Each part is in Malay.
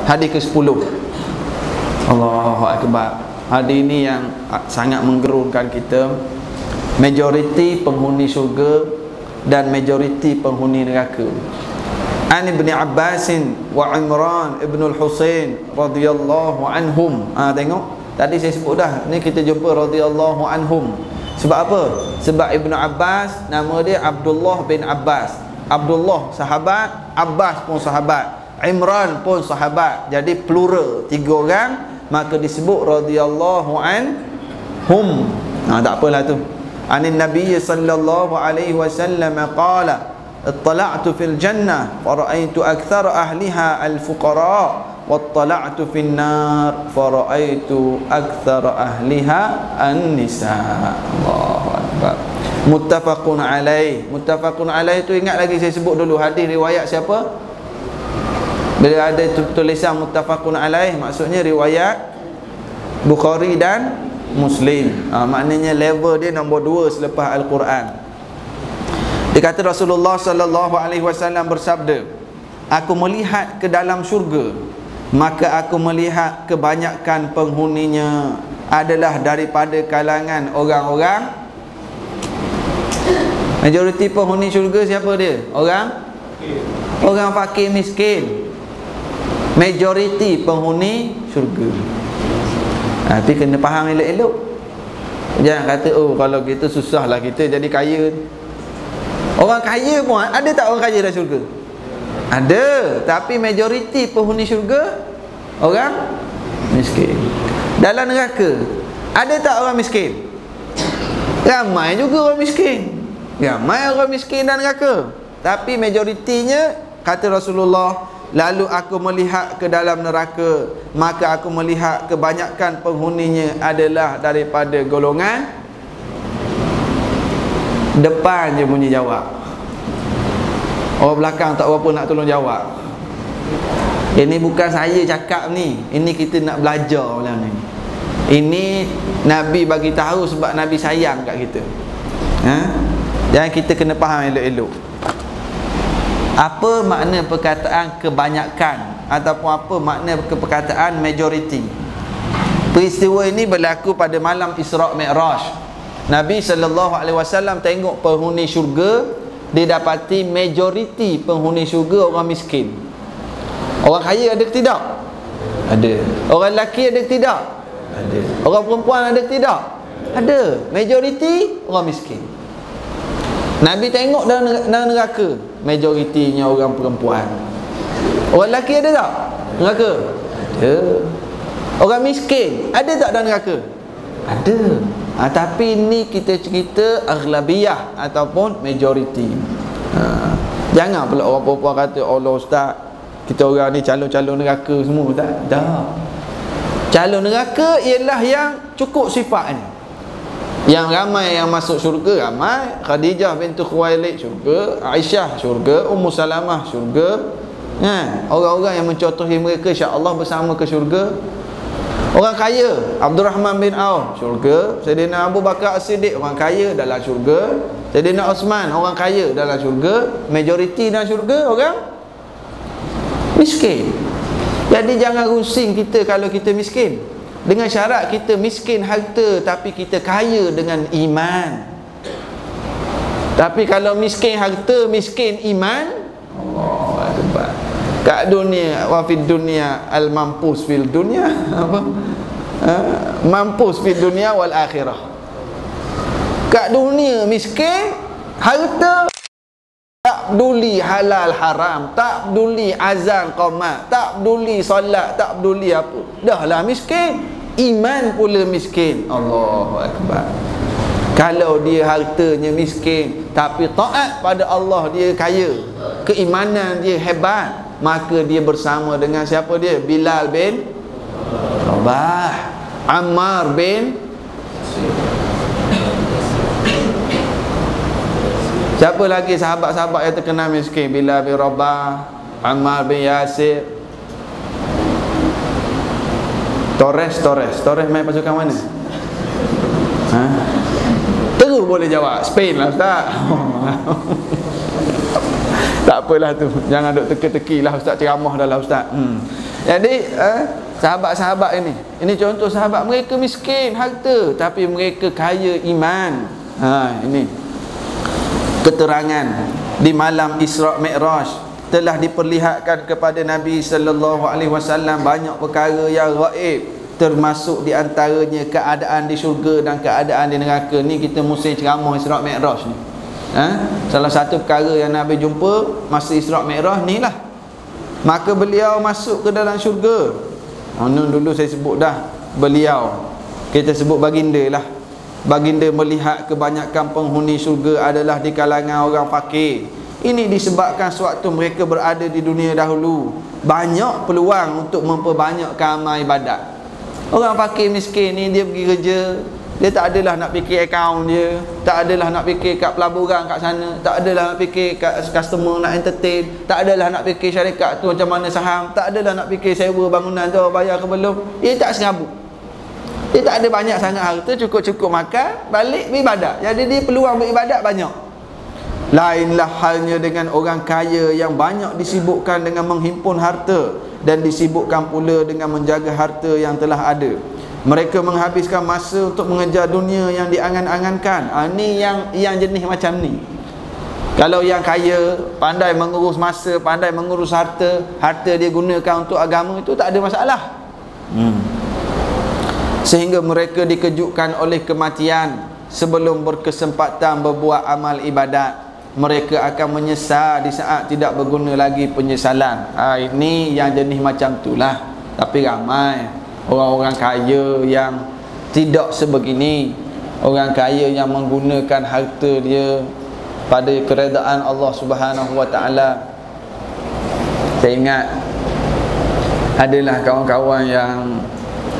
Hadis ke-10. Allahu Akbar. Hadis ini yang sangat menggerunkan kita. Majoriti penghuni syurga dan majoriti penghuni neraka. An Ibn Abbas wa Imran Ibn al-Husain radhiyallahu anhum. Tengok, tadi saya sebut dah. Ni kita jumpa radhiyallahu anhum. Sebab apa? Sebab Ibn Abbas nama dia Abdullah bin Abbas. Abdullah sahabat, Abbas pun sahabat, Imran pun sahabat. Jadi plural, 3 orang, maka disebut radhiyallahu anhum. Tak apalah tu. Anin Nabi sallallahu alaihi wasallam qala ittala'tu fil jannah fara'aitu akthara ahliha al-fuqara wattala'tu fin nar fara'aitu akthara ahliha an-nisa. Allahu akbar. Muttafaqun alaih. Muttafaqun alaih tu ingat lagi saya sebut dulu hadis riwayat siapa? Bila ada tulisan muttafaqun alaih, maksudnya riwayat Bukhari dan Muslim. Maknanya level dia nombor 2 selepas Al-Quran. Dia kata Rasulullah sallallahu alaihi wasallam bersabda, aku melihat ke dalam syurga, maka aku melihat kebanyakan penghuninya adalah daripada kalangan orang-orang. Majoriti penghuni syurga siapa dia? Orang fakir miskin. Majoriti penghuni syurga. Tapi kena faham elok-elok. Jangan kata oh kalau gitu susahlah kita jadi kaya. Orang kaya pun ada tak orang kaya dalam syurga? Ada. Tapi majoriti penghuni syurga orang miskin. Dalam neraka ada tak orang miskin? Ramai juga orang miskin. Ramai orang miskin dalam neraka. Tapi majoritinya, kata Rasulullah, lalu aku melihat ke dalam neraka, maka aku melihat kebanyakan penghuninya adalah daripada golongan depan je bunyi jawab. Orang belakang tak berapa nak tolong jawab. Ini bukan saya cakap ni, ini kita nak belajar lah ni. Ini Nabi bagi tahu sebab Nabi sayang kat kita. Jangan kita kena faham elok-elok. Apa makna perkataan kebanyakan ataupun apa makna perkataan majority? Peristiwa ini berlaku pada malam Isra' Mi'raj. Nabi SAW tengok penghuni syurga, dia dapati majority penghuni syurga orang miskin. Orang kaya ada ke tidak? Ada. Orang lelaki ada ke tidak? Ada. Orang perempuan ada ke tidak? Ada. Majority orang miskin. Nabi tengok dalam neraka, majoritinya orang perempuan. Orang lelaki ada tak neraka? Ada. Orang miskin ada tak dalam neraka? Ada. Tapi ni kita cerita aghlabiyah ataupun majority. Jangan pula orang perempuan kata Allah ustaz, kita orang ni calon-calon neraka semua. Tak. Calon neraka ialah yang cukup sifat ni. Yang ramai yang masuk syurga ramai. Khadijah bintu Khuwailid syurga, Aisyah syurga, Ummu Salamah syurga. Orang-orang yang mencontohi mereka insya-Allah bersama ke syurga. Orang kaya, Abdul Rahman bin Auf syurga. Sayyidina Abu Bakar As-Siddiq orang kaya dalam syurga. Sayyidina Osman orang kaya dalam syurga. Majoriti dalam syurga orang miskin. Jadi jangan rusing kita kalau kita miskin. Dengan syarat kita miskin harta tapi kita kaya dengan iman. Tapi kalau miskin harta, miskin iman, Allahu Akbar. Kat dunia wa fid dunya al mampus fil dunya apa? Mampus fil dunya wal akhirah. Kat dunia miskin harta, tak peduli halal haram, tak peduli azan qamat, tak peduli solat, tak peduli apa. Dah lah miskin. Iman pula miskin. Allahu Akbar. Kalau dia hartanya miskin tapi taat pada Allah dia kaya, keimanan dia hebat, maka dia bersama dengan siapa dia? Bilal bin Rabah, Ammar bin, siapa lagi sahabat-sahabat yang terkenal miskin? Bilal bin Rabah, Ammar bin Yasir. Torres main pasukan mana? Terus boleh jawab Spain lah ustaz. Tak apalah tu, jangan duk teka-teki lah ustaz, ceramah dah lah ustaz. Jadi sahabat-sahabat ini contoh sahabat, mereka miskin harta tapi mereka kaya iman. Ini keterangan di malam Isra Mi'raj telah diperlihatkan kepada Nabi sallallahu alaihi wasallam banyak perkara yang gaib, termasuk di antaranya keadaan di syurga dan keadaan di neraka. Ni kita musim ceramah Isra Mi'raj ni. Salah satu perkara yang Nabi jumpa masa Isra Mi'raj ni lah. Maka beliau masuk ke dalam syurga. Dulu saya sebut dah beliau, kita sebut baginda lah. Baginda melihat kebanyakan penghuni syurga adalah di kalangan orang fakir. Ini disebabkan sewaktu mereka berada di dunia dahulu banyak peluang untuk memperbanyakkan amal ibadat. Orang fakir miskin ni dia pergi kerja, dia tak adalah nak fikir akaun dia, tak adalah nak fikir kat pelaburan kat sana, tak adalah nak fikir kat customer nak entertain, tak adalah nak fikir syarikat tu macam mana saham, tak adalah nak fikir sewa bangunan tu bayar ke belum. Dia tak serabut. Dia tak ada banyak sangat harta, cukup-cukup makan, balik beribadat. Jadi dia peluang beribadat banyak. Lainlah halnya dengan orang kaya yang banyak disibukkan dengan menghimpun harta dan disibukkan pula dengan menjaga harta yang telah ada. Mereka menghabiskan masa untuk mengejar dunia yang diangan-angankan. Ni yang jenis macam ni. Kalau yang kaya pandai mengurus masa, pandai mengurus harta, harta dia gunakan untuk agama, itu tak ada masalah. Sehingga mereka dikejutkan oleh kematian sebelum berkesempatan berbuat amal ibadat. Mereka akan menyesal di saat tidak berguna lagi penyesalan. Ini yang jenis macam itulah. Tapi ramai orang-orang kaya yang tidak sebegini. Orang kaya yang menggunakan harta dia pada keredaan Allah Subhanahu wa taala. Saya ingat adalah kawan-kawan yang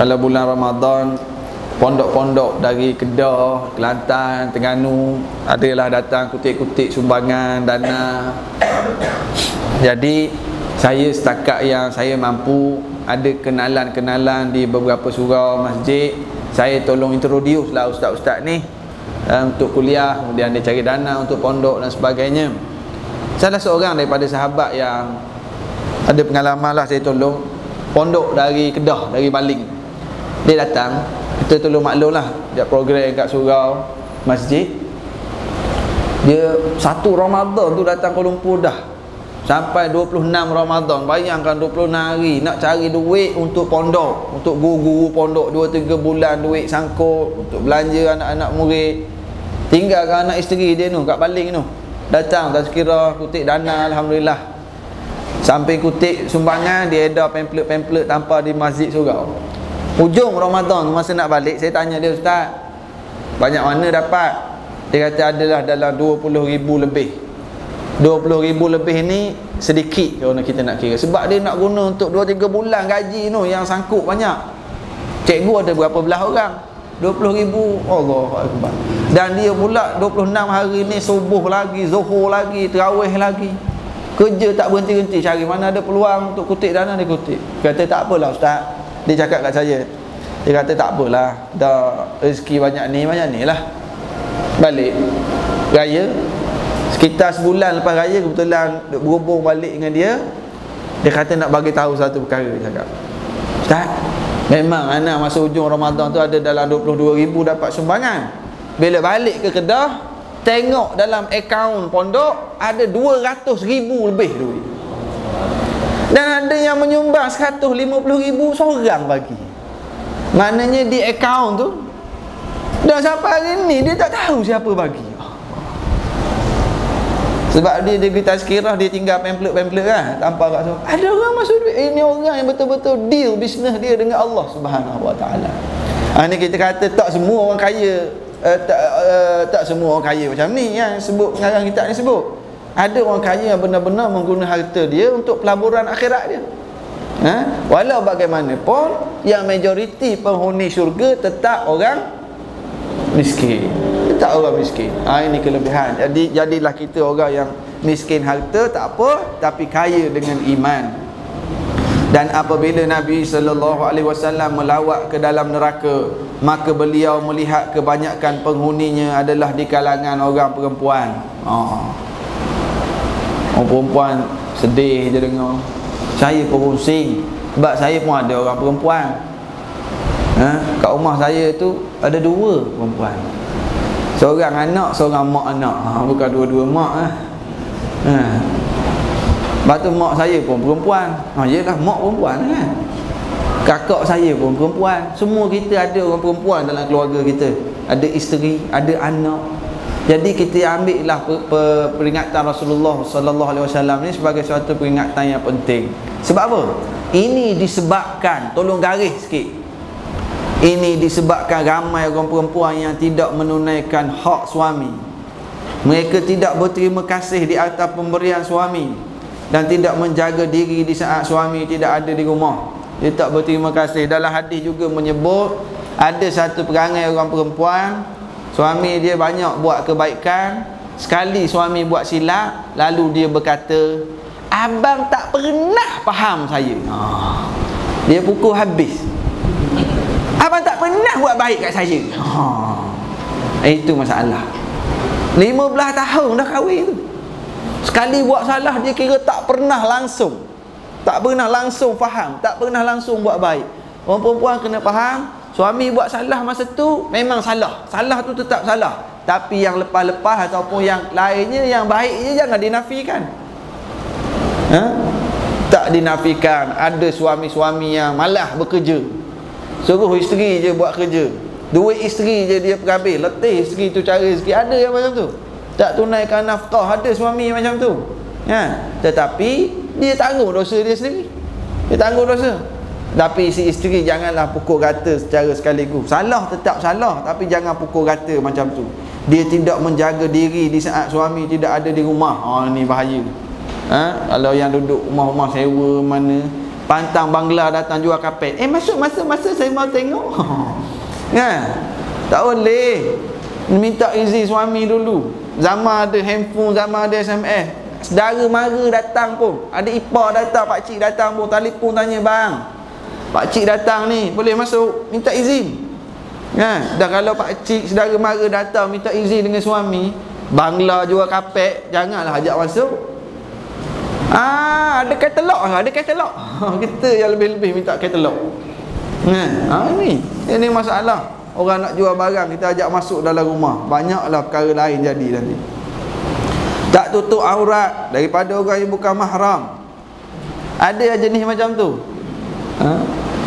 kalau bulan Ramadan pondok-pondok dari Kedah, Kelantan, Terengganu adalah datang kutip-kutip sumbangan dana. Jadi saya setakat yang saya mampu, ada kenalan-kenalan di beberapa surau masjid, saya tolong introduce lah ustaz-ustaz ni untuk kuliah, kemudian dia cari dana untuk pondok dan sebagainya. Salah seorang daripada sahabat yang ada pengalaman lah saya tolong, pondok dari Kedah, dari Baling. Dia datang, kita tolong maklum lah, dia program kat surau masjid. Dia satu Ramadan tu datang Kuala Lumpur dah, sampai 26 Ramadan. Bayangkan 26 hari nak cari duit untuk pondok, untuk guru-guru pondok 2-3 bulan, duit sangkut untuk belanja anak-anak murid. Tinggalkan anak isteri dia tu kat Baling tu, datang tazkirah, kutip dana, alhamdulillah. Sampai kutip sumbangan, dia ada pamphlet-pamphlet tanpa di masjid surau. Hujung Ramadan masa nak balik, saya tanya dia, ustaz, banyak mana dapat? Dia kata adalah dalam 20,000 lebih. 20,000 lebih ni sedikit kalau kita nak kira, sebab dia nak guna untuk 2-3 bulan gaji tu yang sangkut banyak. Cikgu ada berapa belah orang? 20,000. Allahuakbar. Dan dia pula 26 hari ni subuh lagi, zuhur lagi, tarawih lagi. Kerja tak berhenti-henti, cari mana ada peluang untuk kutip dana dia kutip. Kata tak apalah ustaz. Dia cakap kat saya, dia kata tak apalah, dah rezeki banyak ni lah. Balik raya, sekitar sebulan lepas raya, kebetulan berhubung balik dengan dia. Dia kata nak bagi tahu satu perkara. Dia cakap, ustaz, memang anak masa hujung Ramadan tu ada dalam 22,000 dapat sumbangan. Bila balik ke Kedah, tengok dalam akaun pondok ada 200,000 lebih duit. Dan ada yang menyumbang 150,000 seorang bagi. Maknanya di akaun tu, dan sampai hari ni dia tak tahu siapa bagi. Sebab dia pergi tazkirah, dia tinggal pamphlet-pamphlet kan, tanpa kat sana. Ada orang masuk duit. Ini orang yang betul-betul deal bisnes dia dengan Allah Subhanahu wa taala. Ini kita kata tak semua orang kaya, tak semua orang kaya macam ni yang sebut pengarang kitab ni sebut. Ada orang kaya yang benar-benar menggunakan harta dia untuk pelaburan akhirat dia. Walau bagaimanapun, yang majoriti penghuni syurga tetap orang miskin. Tetap orang miskin. Ini kelebihan. Jadilah kita orang yang miskin harta tak apa, tapi kaya dengan iman. Dan apabila Nabi SAW melawat ke dalam neraka, maka beliau melihat kebanyakan penghuninya adalah di kalangan orang perempuan. Orang perempuan sedih je dengar. Saya pun pusing. Sebab saya pun ada orang perempuan. Kat rumah saya tu ada 2 perempuan. Seorang anak, seorang mak anak. Bukan dua-dua mak lah. Lepas tu mak saya pun perempuan. Yelah, mak perempuan kan. Kakak saya pun perempuan. Semua kita ada orang perempuan dalam keluarga kita. Ada isteri, ada anak. Jadi kita ambil lah peringatan Rasulullah sallallahu alaihi wasallam ni sebagai suatu peringatan yang penting. Sebab apa? Ini disebabkan, tolong garis sikit. Ini disebabkan ramai orang perempuan yang tidak menunaikan hak suami. Mereka tidak berterima kasih di atas pemberian suami dan tidak menjaga diri di saat suami tidak ada di rumah. Dia tak berterima kasih. Dalam hadis juga menyebut ada satu perangai orang perempuan, suami dia banyak buat kebaikan, sekali suami buat silap, lalu dia berkata, abang tak pernah faham saya. Dia pukul habis. Abang tak pernah buat baik kat saya. Itu masalah. 15 tahun dah kahwin tu. Sekali buat salah dia kira tak pernah langsung faham, tak pernah langsung buat baik. Orang perempuan kena faham, suami buat salah masa tu memang salah. Salah tu tetap salah. Tapi yang lepas-lepas ataupun yang lainnya, yang baiknya jangan dinafikan. Tak dinafikan. Ada suami-suami yang malas bekerja, suruh isteri je buat kerja. Duit isteri je dia perhabis, letih isteri tu cari rezeki. Ada yang macam tu, tak tunaikan nafkah. Ada suami macam tu. Tetapi dia tanggung dosa dia sendiri. Dia tanggung dosa. Tapi si isteri janganlah pukul rata secara sekaligus. Salah tetap salah, tapi jangan pukul rata macam tu. Dia tidak menjaga diri di saat suami tidak ada di rumah. Ni bahaya. Kalau yang duduk rumah-rumah sewa mana, pantang Bangla datang jual kapet, masuk masa saya mau tengok. Tak boleh. Minta izin suami dulu. Zaman ada handphone, zaman ada SMS. Saudara mara datang pun, ada ipar datang, pakcik datang pun, telefon tanya, bang, pakcik datang ni, boleh masuk? Minta izin. Dan kalau pakcik, saudara mara datang minta izin dengan suami, Bangla jual kapet, janganlah ajak masuk. Ada katalog. Kita yang lebih-lebih minta katalog. Ini masalah. Orang nak jual barang, kita ajak masuk dalam rumah, banyaklah perkara lain jadi nanti. Tak tutup aurat daripada orang yang bukan mahram. Ada jenis macam tu.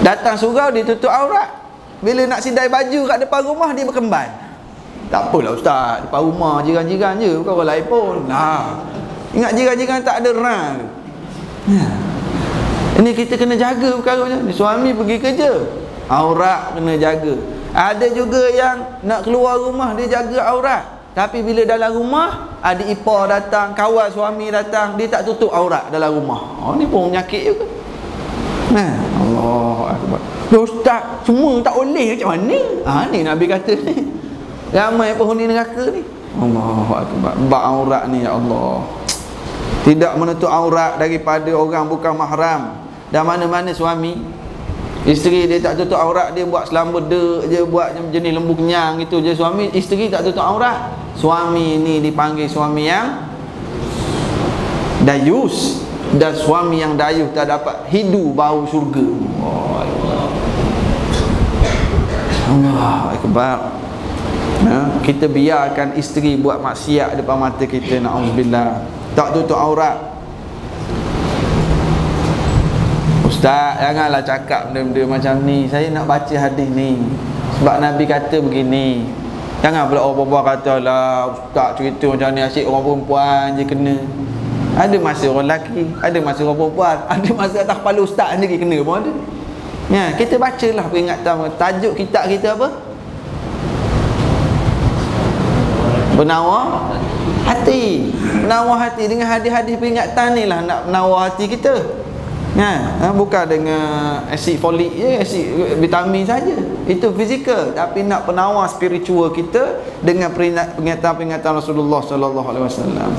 Datang surau dia tutup aurat. Bila nak sidai baju kat depan rumah dia berkemban. Tak apalah ustaz, depan rumah jiran-jiran je, bukan orang lain pun. Ingat jiran-jiran tak ada rang. Ini kita kena jaga perkara macam ni. Suami pergi kerja, aurat kena jaga. Ada juga yang nak keluar rumah dia jaga aurat, tapi bila dalam rumah ada ipar datang, kawan suami datang, dia tak tutup aurat dalam rumah. Ni pun penyakit juga. Allah Akbar. Ustaz, semua tak boleh macam mana? Ni Nabi kata ni. Ramai penghuni neraka ni. Allah Akbar. Bab aurat ni, ya Allah. Tidak menutup aurat daripada orang bukan mahram. Dan mana-mana suami, isteri dia tak tutup aurat, dia buat selamba je, buat jenis lembu kenyang gitu je. Suami, isteri tak tutup aurat, suami ni dipanggil suami yang dayus. Dan suami yang dayus tak dapat hidu bau syurga. Allah Akbar. Kita biarkan isteri buat maksiat depan mata kita, na'udzubillah. Tak tutup aurat. Ustaz, janganlah cakap benda-benda macam ni. Saya nak baca hadis ni, sebab Nabi kata begini. Jangan pula orang-orang kata lah, ustaz cerita macam ni asyik orang perempuan je kena. Ada masa orang lelaki, ada masa orang perempuan, ada masa atas kepala ustaz sendiri kena pun ada. Kita bacalah peringatan. Tajuk kitab kita apa? Penawar hati. Penawar hati. Dengan hadis-hadis peringatan ni lah nak menawar hati kita. Bukan dengan asid folik je, asid vitamin saja. Itu fizikal. Tapi nak penawar spiritual kita dengan peringatan-peringatan Rasulullah sallallahu alaihi wasallam.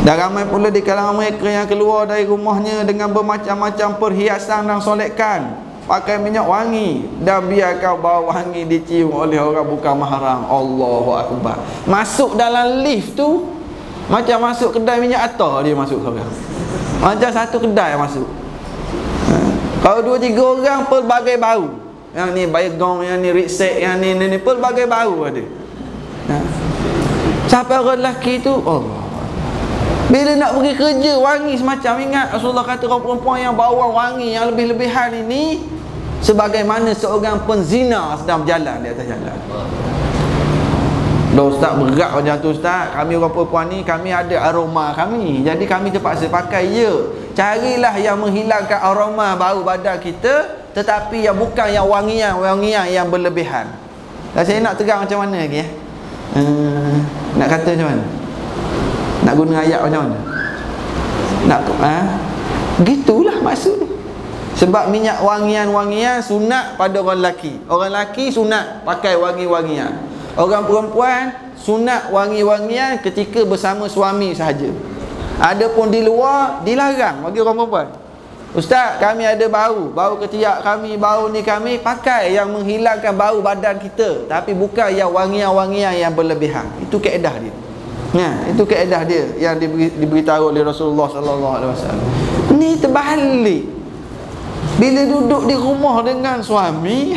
Dan ramai pula di kalangan mereka yang keluar dari rumahnya dengan bermacam-macam perhiasan dan solekan, pakai minyak wangi, dan biarkan bau wangi dicium oleh orang bukan mahram. Allahu Akbar. Masuk dalam lift tu macam masuk kedai minyak atar, dia masuk seorang. Macam satu kedai masuk. Kalau 2-3 orang pelbagai bau. Yang ni baygon, yang ni riksek, yang ni pelbagai bau ada. Sampai orang lelaki tu, Allah, bila nak pergi kerja wangi semacam. Ingat Rasulullah kata orang perempuan yang bawa wangi yang lebih-lebihan ini sebagaimana seorang penzina sedang berjalan di atas jalan. Dah ustaz, berat macam tu ustaz. Kami orang perempuan ni, kami ada aroma kami, jadi kami terpaksa pakai. Ya, carilah yang menghilangkan aroma bau badan kita, tetapi yang bukan yang wangian yang berlebihan. Dan saya nak tegang macam mana lagi nak kata macam mana? Nak guna ayat macam mana? Nak gitulah maksud ni. Sebab minyak wangian sunat pada orang lelaki. Orang lelaki sunat pakai wangi-wangian. Orang perempuan sunat wangi-wangian ketika bersama suami sahaja. Adapun di luar dilarang bagi orang perempuan. Ustaz, kami ada bau ketiak kami, bau ni kami pakai yang menghilangkan bau badan kita, tapi bukan yang wangian-wangian yang berlebihan. Itu kaedah dia. Itu kaedah dia yang diberitahu oleh Rasulullah sallallahu alaihi wasallam. Ni terbalik. Bila duduk di rumah dengan suami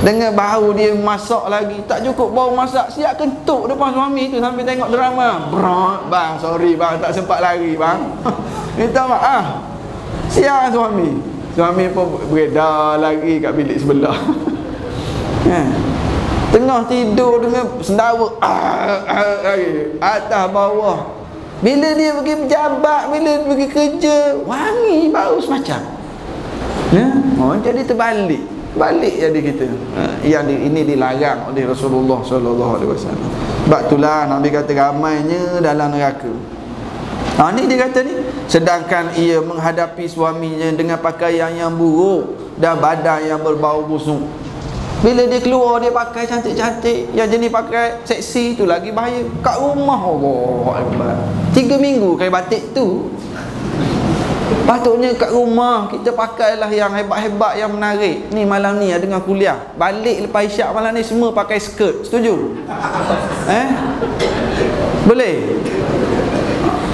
dengan bau dia masak lagi, tak cukup bau masak, siap kentuk depan suami tu sambil tengok drama. Bang, sorry bang, tak sempat lari bang. Minta maaf. Siap suami pun beredar lagi kat bilik sebelah. Tengah tidur dengan sendawa atas bawah. Bila dia pergi pejabat, bila dia pergi kerja, wangi bau semacam. Jadi terbalik. Balik jadi kita. Ini dilarang oleh Rasulullah sallallahu alaihi wasallam. Sebab itulah Nabi kata ramainya dalam neraka. Ni dia kata ni, sedangkan ia menghadapi suaminya dengan pakaian yang buruk dan badan yang berbau busuk. Bila dia keluar dia pakai cantik-cantik, yang jenis pakai seksi tu lagi bahaya. Kat rumah Allah 3 minggu kain batik tu. Patutnya kat rumah kita pakailah yang hebat-hebat, yang menarik. Ni malam ni dengan kuliah, balik lepas isyak malam ni semua pakai skirt. Setuju? Boleh?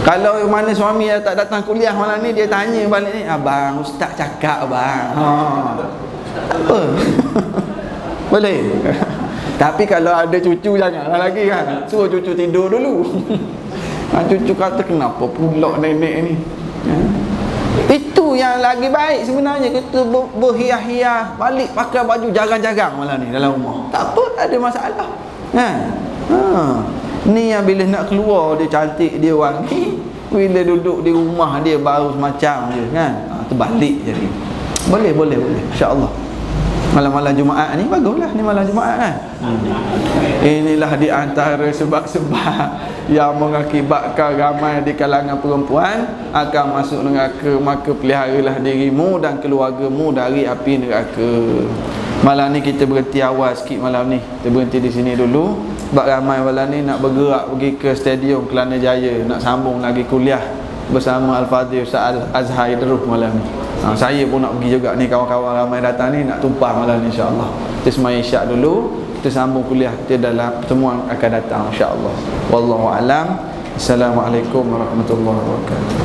Kalau mana suami yang tak datang kuliah malam ni, dia tanya balik ni, abang ustaz cakap abang. Apa? Boleh? Tapi kalau ada cucu janganlah lagi kan. Suruh cucu tidur dulu. Cucu kata kenapa pula nenek ni. Itu yang lagi baik sebenarnya. Kita berhias-hias, balik pakai baju jarang-jarang malam ni dalam rumah. Tak apa, tak ada masalah. Ni yang bila nak keluar dia cantik, dia wangi. Bila duduk di rumah dia baru semacam je kan. Terbalik jadi. Boleh insya-Allah. Malam-malam Jumaat ni baguslah, ni malam Jumaat kan. Inilah di antara sebab-sebab yang mengakibatkan ramai di kalangan perempuan akan masuk neraka. Maka peliharalah dirimu dan keluargamu dari api neraka. Malam ni kita berhenti awal sikit malam ni. Kita berhenti di sini dulu. Sebab ramai malam ni nak bergerak pergi ke stadium Kelana Jaya, nak sambung lagi kuliah bersama Al-Fadhil Ustaz Azhar Idrus malam ni. Saya pun nak pergi juga ni, kawan-kawan ramai datang ni nak tumpah malam ni insya-Allah. Kita semai isyak dulu, kita sambung kuliah kita dalam pertemuan akan datang insya-Allah. Wallahu alam. Assalamualaikum warahmatullahi wabarakatuh.